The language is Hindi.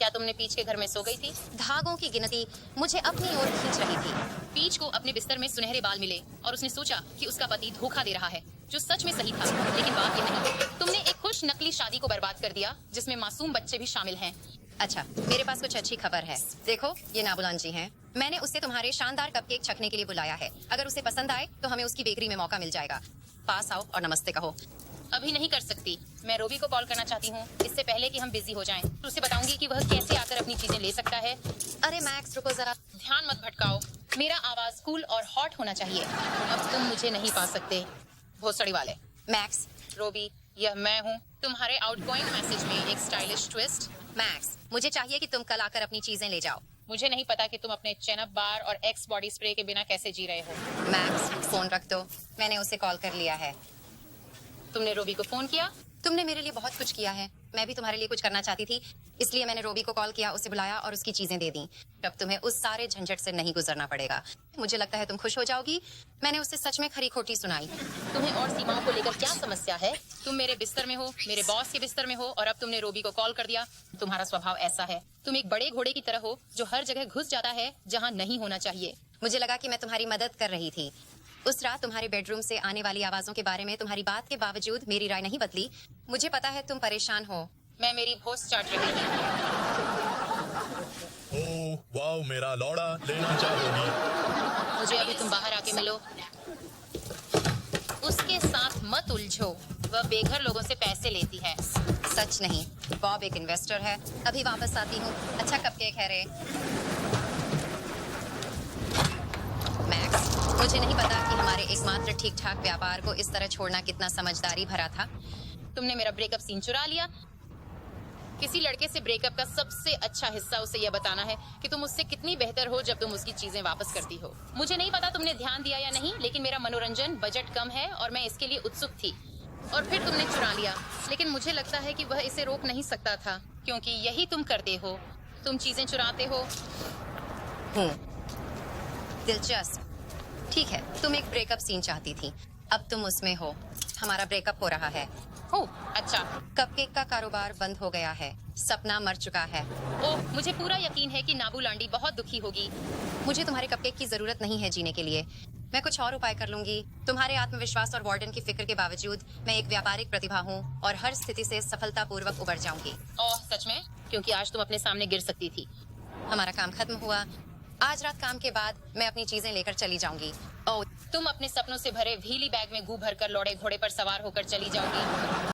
क्या तुमने पीच के घर में सो गई थी? धागों की गिनती मुझे अपनी ओर खींच रही थी। पीच को अपने बिस्तर में सुनहरे बाल मिले और उसने सोचा कि उसका पति धोखा दे रहा है, जो सच में सही था। लेकिन बात ये नहीं, तुमने एक खुश नकली शादी को बर्बाद कर दिया जिसमें मासूम बच्चे भी शामिल हैं। अच्छा, मेरे पास कुछ अच्छी खबर है। देखो, ये नाबुलान जी हैं। मैंने उसे तुम्हारे शानदार कपकेक चखने के लिए बुलाया है। अगर उसे पसंद आए तो हमें उसकी बेकरी में मौका मिल जाएगा। पास आओ और नमस्ते कहो। अभी नहीं कर सकती। मैं रोबी को कॉल करना चाहती हूँ, इससे पहले कि हम बिजी हो जाएं। उसे बताऊंगी कि वह कैसे आकर अपनी चीजें ले सकता है। अरे मैक्स, रुको जरा। ध्यान मत भटकाओ। मेरा आवाज कूल और हॉट होना चाहिए। अब तुम मुझे नहीं पा सकते, भोसड़ी वाले। मैक्स, रोबी, यह मैं हूँ। तुम्हारे आउटगोइंग मैसेज में एक स्टाइलिश ट्विस्ट। मैक्स, मुझे चाहिए कि तुम कल आकर अपनी चीजें ले जाओ। मुझे नहीं पता कि तुम अपने चेनअप बार और एक्स बॉडी स्प्रे के बिना कैसे जी रहे हो। मैक्स, फोन रख दो। मैंने उसे कॉल कर लिया है। तुमने रोबी को फोन किया? तुमने मेरे लिए बहुत कुछ किया है। मैं भी तुम्हारे लिए कुछ करना चाहती थी, इसलिए मैंने रोबी को कॉल किया, उसे बुलाया और उसकी चीजें दे दी। अब तुम्हें उस सारे झंझट से नहीं गुजरना पड़ेगा। मुझे लगता है तुम खुश हो जाओगी। मैंने उसे सच में खरी खोटी सुनाई। तुम्हें और सीमाओं को लेकर क्या समस्या है? तुम मेरे बिस्तर में हो, मेरे बॉस के बिस्तर में हो, और अब तुमने रोबी को कॉल कर दिया। तुम्हारा स्वभाव ऐसा है। तुम एक बड़े घोड़े की तरह हो जो हर जगह घुस जाता है जहाँ नहीं होना चाहिए। मुझे लगा कि मैं तुम्हारी मदद कर रही थी। उस रात तुम्हारे बेडरूम से आने वाली आवाजों के बारे में तुम्हारी बात के बावजूद मेरी राय नहीं बदली। मुझे पता है तुम परेशान हो। मैं मेरी भोस चाट रही थी। ओह वाह, मेरा लौड़ा लेना चाहोगी? मुझे अभी तुम बाहर आके मिलो। उसके साथ मत उलझो, वह बेघर लोगों से पैसे लेती है। सच नहीं, बॉब एक इन्वेस्टर है। अभी वापस आती हूँ। अच्छा कपकेक है रे। मैक्स, मुझे नहीं पता कि हमारे एकमात्र ठीक ठाक व्यापार को इस तरह छोड़ना कितना समझदारी भरा था। तुमने मेरा ब्रेकअप सीन चुरा लिया। किसी लड़के से ब्रेकअप का सबसे अच्छा हिस्सा उसे यह बताना है कि तुम उससे कितनी बेहतर हो जब तुम उसकी चीजें वापस करती हो। मुझे नहीं पता तुमने ध्यान दिया या नहीं, लेकिन मेरा मनोरंजन बजट कम है और मैं इसके लिए उत्सुक थी। और फिर तुमने चुरा लिया। लेकिन मुझे लगता है कि वह इसे रोक नहीं सकता था, क्योंकि यही तुम करते हो। तुम चीजें चुराते हो। दिलचस्प। ठीक है, तुम एक ब्रेकअप सीन चाहती थी, अब तुम उसमें हो। हमारा ब्रेकअप हो रहा है। ओह अच्छा। कपकेक का कारोबार बंद हो गया है। सपना मर चुका है। ओह, मुझे पूरा यकीन है कि नाबू लांडी बहुत दुखी होगी। मुझे तुम्हारे कपकेक की जरूरत नहीं है जीने के लिए। मैं कुछ और उपाय कर लूंगी। तुम्हारे आत्मविश्वास और वार्डन की फिक्र के बावजूद मैं एक व्यापारिक प्रतिभा हूँ और हर स्थिति से सफलतापूर्वक उबर जाऊंगी। ओह सच में? क्योंकि आज तुम अपने सामने गिर सकती थी। हमारा काम खत्म हुआ। आज रात काम के बाद मैं अपनी चीजें लेकर चली जाऊंगी। ओह, तुम अपने सपनों से भरे व्हीली बैग में घू भरकर लौड़े घोड़े पर सवार होकर चली जाओगी।